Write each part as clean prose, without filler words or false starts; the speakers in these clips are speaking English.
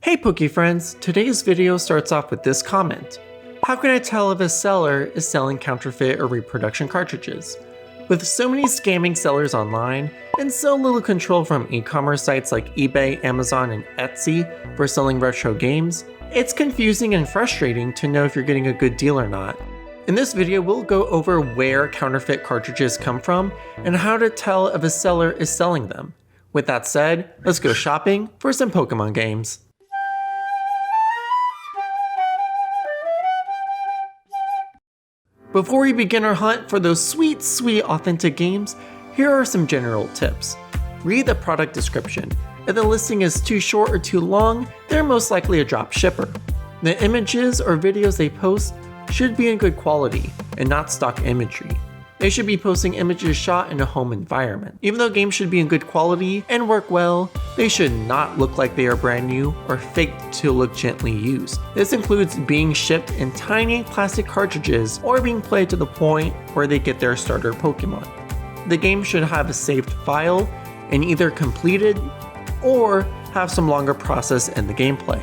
Hey Poke friends, today's video starts off with this comment. How can I tell if a seller is selling counterfeit or reproduction cartridges? With so many scamming sellers online, and so little control from e-commerce sites like eBay, Amazon, and Etsy for selling retro games, it's confusing and frustrating to know if you're getting a good deal or not. In this video, we'll go over where counterfeit cartridges come from and how to tell if a seller is selling them. With that said, let's go shopping for some Pokemon games. Before we begin our hunt for those sweet authentic games, here are some general tips. Read the product description. If the listing is too short or too long, they're most likely a drop shipper. The images or videos they post should be in good quality and not stock imagery. They should be posting images shot in a home environment. Even though games should be in good quality and work well, they should not look like they are brand new or faked to look gently used. This includes being shipped in tiny plastic cartridges or being played to the point where they get their starter Pokemon. The game should have a saved file and either completed or have some longer process in the gameplay.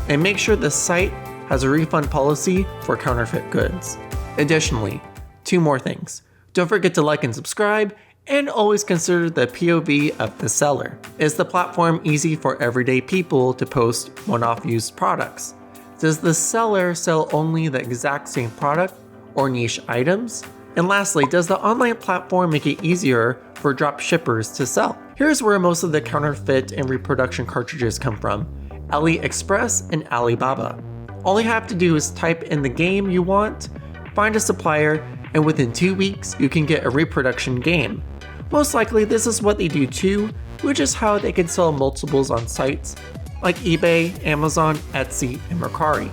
And make sure the site has a refund policy for counterfeit goods. Additionally, two more things. Don't forget to like and subscribe, and always consider the POV of the seller. Is the platform easy for everyday people to post one-off used products? Does the seller sell only the exact same product or niche items? And lastly, does the online platform make it easier for drop shippers to sell? Here's where most of the counterfeit and reproduction cartridges come from: AliExpress and Alibaba. All you have to do is type in the game you want, find a supplier, and within 2 weeks, you can get a reproduction game. Most likely this is what they do too, which is how they can sell multiples on sites like eBay, Amazon, Etsy, and Makari.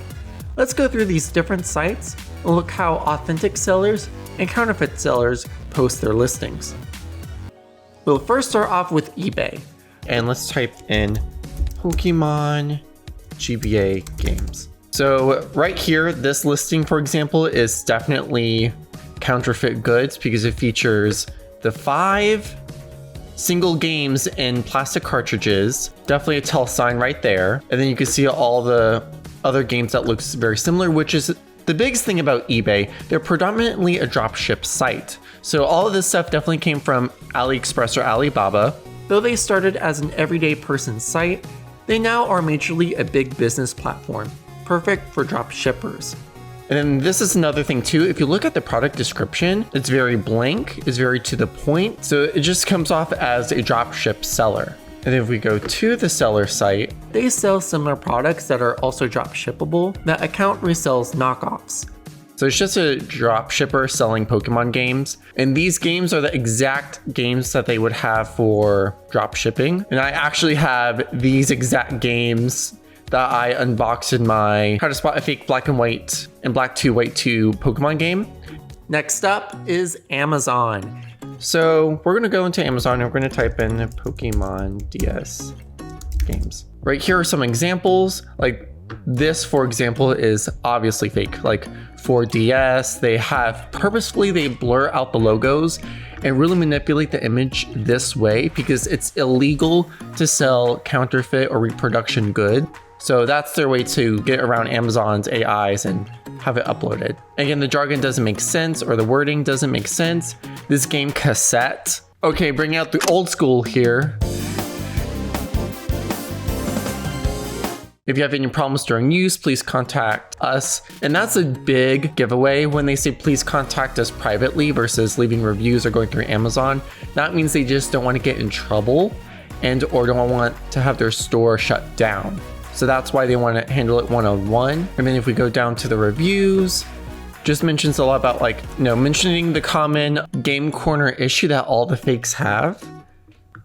Let's go through these different sites and look how authentic sellers and counterfeit sellers post their listings. We'll first start off with eBay, and let's type in Pokemon GBA games. So right here, this listing, for example, is definitely counterfeit goods because it features the 5 single games in plastic cartridges. Definitely a tell sign right there. And then you can see all the other games that looks very similar, which is the biggest thing about eBay. They're predominantly a dropship site. So all of this stuff definitely came from AliExpress or Alibaba. Though they started as an everyday person site, they now are majorly a big business platform, perfect for drop shippers. And then this is another thing too. If you look at the product description, it's very blank, it's very to the point. So it just comes off as a dropship seller. And then if we go to the seller site, they sell similar products that are also drop shippable. That account resells knockoffs. So it's just a drop shipper selling Pokemon games. And these games are the exact games that they would have for drop shipping. And I actually have these exact games that I unboxed in my How to Spot a Fake Black and White and Black 2 White 2 Pokemon game. Next up is Amazon. So we're gonna go into Amazon and we're gonna type in Pokemon DS games. Right here are some examples. Like this, for example, is obviously fake. Like for DS, they blur out the logos and really manipulate the image this way because it's illegal to sell counterfeit or reproduction good. So that's their way to get around Amazon's AIs and have it uploaded. Again, the jargon doesn't make sense or the wording doesn't make sense. This game cassette. Okay, bring out the old school here. If you have any problems during use, please contact us. And that's a big giveaway when they say please contact us privately versus leaving reviews or going through Amazon. That means they just don't want to get in trouble and or don't want to have their store shut down. So that's why they want to handle it one-on-one. And then if we go down to the reviews, just mentions a lot about mentioning the common game corner issue that all the fakes have.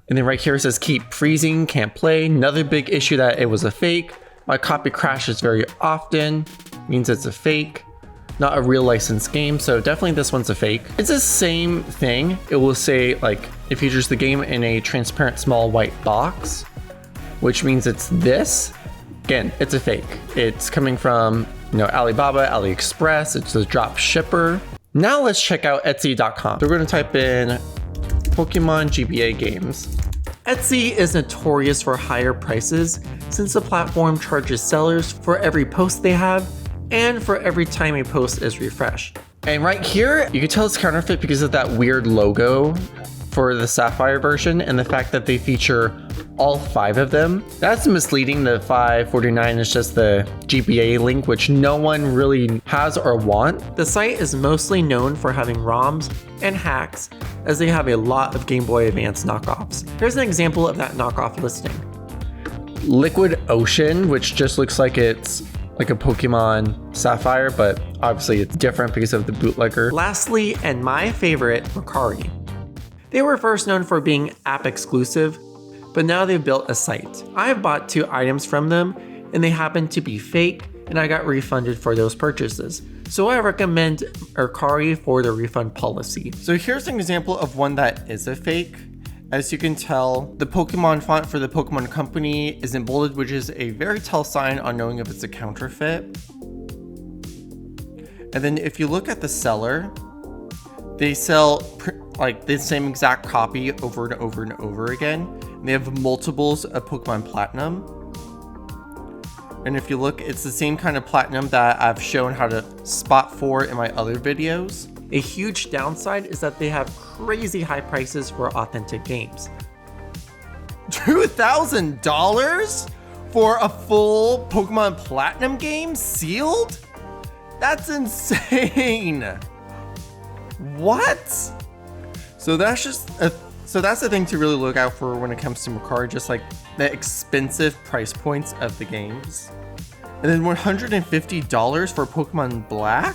And then right here it says keep freezing, can't play. Another big issue that it was a fake. My copy crashes very often, means it's a fake, not a real licensed game. So definitely this one's a fake. It's the same thing. It will say it features the game in a transparent small white box, which means it's this. Again, it's a fake. It's coming from Alibaba, AliExpress. It's a drop shipper. Now let's check out Etsy.com. So we're going to type in Pokemon GBA games. Etsy is notorious for higher prices since the platform charges sellers for every post they have and for every time a post is refreshed. And right here, you can tell it's counterfeit because of that weird logo for the Sapphire version and the fact that they feature all 5 of them. That's misleading. The 549 is just the GBA link, which no one really has or want. The site is mostly known for having ROMs and hacks, as they have a lot of Game Boy Advance knockoffs. Here's an example of that knockoff listing. Liquid Ocean, which just looks like it's like a Pokemon Sapphire, but obviously it's different because of the bootlegger. Lastly, and my favorite, Makari. They were first known for being app exclusive, but now they've built a site. I have bought 2 items from them, and they happen to be fake, and I got refunded for those purchases. So I recommend Makari for the refund policy. So here's an example of one that is a fake. As you can tell, the Pokemon font for the Pokemon Company isn't bolded, which is a very tell sign on knowing if it's a counterfeit. And then if you look at the seller, they sell like the same exact copy over and over and over again. And they have multiples of Pokemon Platinum. And if you look, it's the same kind of platinum that I've shown how to spot for in my other videos. A huge downside is that they have crazy high prices for authentic games. $2,000 for a full Pokemon Platinum game sealed? That's insane. What? So that's the thing to really look out for when it comes to Makari, just like the expensive price points of the games. And then $150 for Pokemon Black?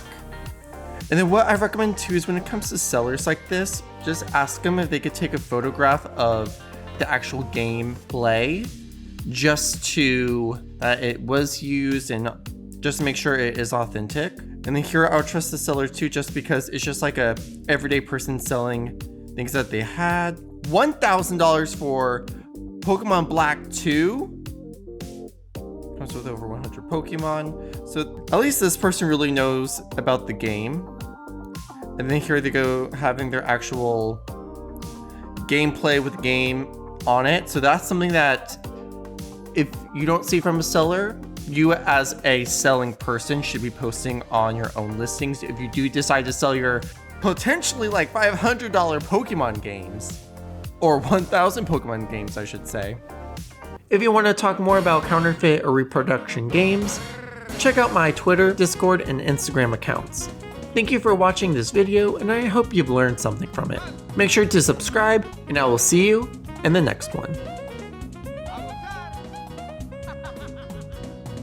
And then what I recommend too is when it comes to sellers like this, just ask them if they could take a photograph of the actual gameplay just to it was used and just to make sure it is authentic. And then here I'll trust the seller too, just because it's just like a everyday person selling things that they had. $1,000 for Pokemon Black 2. Comes with over 100 Pokemon. So at least this person really knows about the game. And then here they go having their actual gameplay with the game on it. So that's something that if you don't see from a seller, you as a selling person should be posting on your own listings. If you do decide to sell your potentially like $500 Pokemon games, or 1,000 Pokemon games, I should say. If you want to talk more about counterfeit or reproduction games, check out my Twitter, Discord, and Instagram accounts. Thank you for watching this video, and I hope you've learned something from it. Make sure to subscribe, and I will see you in the next one.